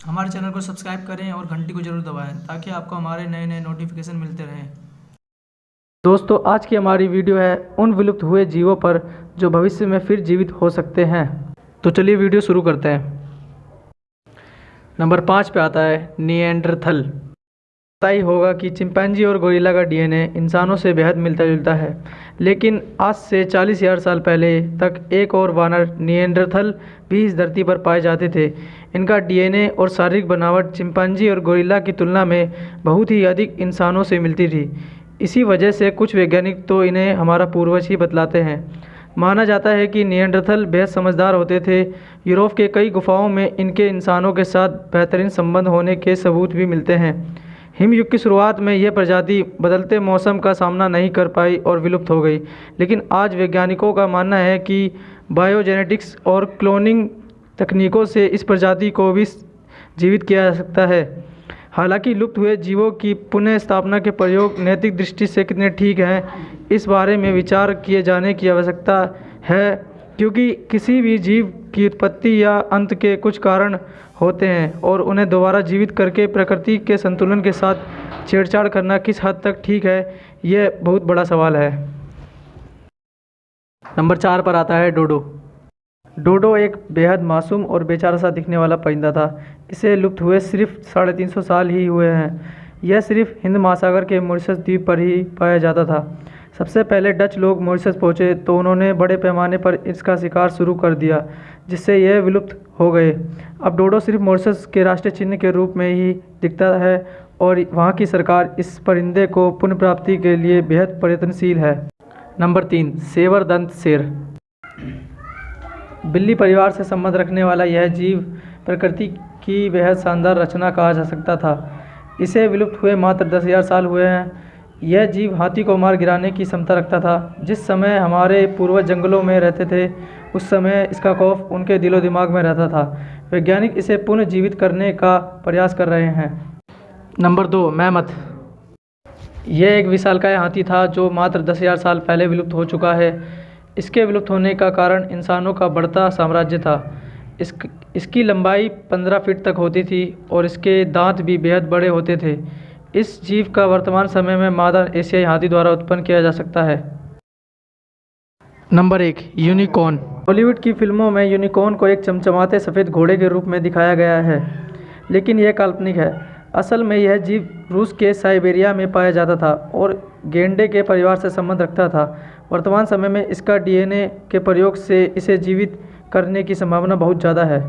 हमारे चैनल को सब्सक्राइब करें और घंटी को जरूर दबाएं ताकि आपको हमारे नए नए नोटिफिकेशन मिलते रहें। दोस्तों, आज की हमारी वीडियो है उन विलुप्त हुए जीवों पर जो भविष्य में फिर जीवित हो सकते हैं। तो चलिए वीडियो शुरू करते हैं। नंबर 5 पे आता है निएंडरथल। पता ही होगा कि चिंपैंजी और गोरिल्ला का डीएनए इंसानों से बेहद मिलता जुलता है, लेकिन आज से 40,000 साल पहले तक एक और वानर निएंडरथल भी इस धरती पर पाए जाते थे। इनका डीएनए और शारीरिक बनावट चिंपैंजी और गोरिल्ला की तुलना में बहुत ही अधिक इंसानों से मिलती थी। इसी वजह से कुछ वैज्ञानिक तो इन्हें हमारा पूर्वज ही बतलाते हैं। माना जाता है कि निएंडरथल बेहद समझदार होते थे। यूरोप के कई गुफाओं में इनके इंसानों के साथ बेहतरीन संबंध होने के सबूत भी मिलते हैं। हिमयुग की शुरुआत में यह प्रजाति बदलते मौसम का सामना नहीं कर पाई और विलुप्त हो गई, लेकिन आज वैज्ञानिकों का मानना है कि बायोजेनेटिक्स और क्लोनिंग तकनीकों से इस प्रजाति को भी जीवित किया जा सकता है। हालांकि लुप्त हुए जीवों की पुनः स्थापना के प्रयोग नैतिक दृष्टि से कितने ठीक हैं, इस बारे में विचार किए जाने की आवश्यकता है, क्योंकि किसी भी जीव की उत्पत्ति या अंत के कुछ कारण होते हैं और उन्हें दोबारा जीवित करके प्रकृति के संतुलन के साथ छेड़छाड़ करना किस हद तक ठीक है, यह बहुत बड़ा सवाल है। नंबर 4 पर आता है डोडो। डोडो एक बेहद मासूम और बेचारा सा दिखने वाला परिंदा था। इसे लुप्त हुए सिर्फ 350 साल ही हुए हैं। यह सिर्फ हिंद महासागर के मॉरिशस द्वीप पर ही पाया जाता था। सबसे पहले डच लोग मॉरिशस पहुँचे तो उन्होंने बड़े पैमाने पर इसका शिकार शुरू कर दिया, जिससे यह विलुप्त हो गए। अब डोडो सिर्फ मॉरिशस के राष्ट्रीय चिन्ह के रूप में ही दिखता है और वहाँ की सरकार इस परिंदे को पुनः प्राप्ति के लिए बेहद प्रयत्नशील है। नंबर 3 सेवर दंत शेर। बिल्ली परिवार से संबंध रखने वाला यह जीव प्रकृति की बेहद शानदार रचना कहा जा सकता था। इसे विलुप्त हुए मात्र 10,000 साल हुए हैं। यह जीव हाथी को मार गिराने की क्षमता रखता था। जिस समय हमारे पूर्वज जंगलों में रहते थे, उस समय इसका खौफ उनके दिलो दिमाग में रहता था। वैज्ञानिक इसे पुनः जीवित करने का प्रयास कर रहे हैं। Number 2 mammoth. यह एक विशालकाय हाथी था जो मात्र 10,000 साल पहले विलुप्त हो चुका है। इसके विलुप्त होने का कारण इंसानों का बढ़ता साम्राज्य था। इसकी लंबाई 15 फीट तक होती थी और इसके दांत भी बेहद बड़े होते थे। इस जीव का वर्तमान समय में मादा एशियाई हाथी द्वारा उत्पन्न किया जा सकता है। Number 1 unicorn. बॉलीवुड की फिल्मों में यूनिकॉर्न को एक चमचमाते सफ़ेद घोड़े के रूप में दिखाया गया है, लेकिन यह काल्पनिक है। असल में यह जीव रूस के साइबेरिया में पाया जाता था और गेंडे के परिवार से संबंध रखता था। वर्तमान समय में इसका डीएनए के प्रयोग से इसे जीवित करने की संभावना बहुत ज़्यादा है।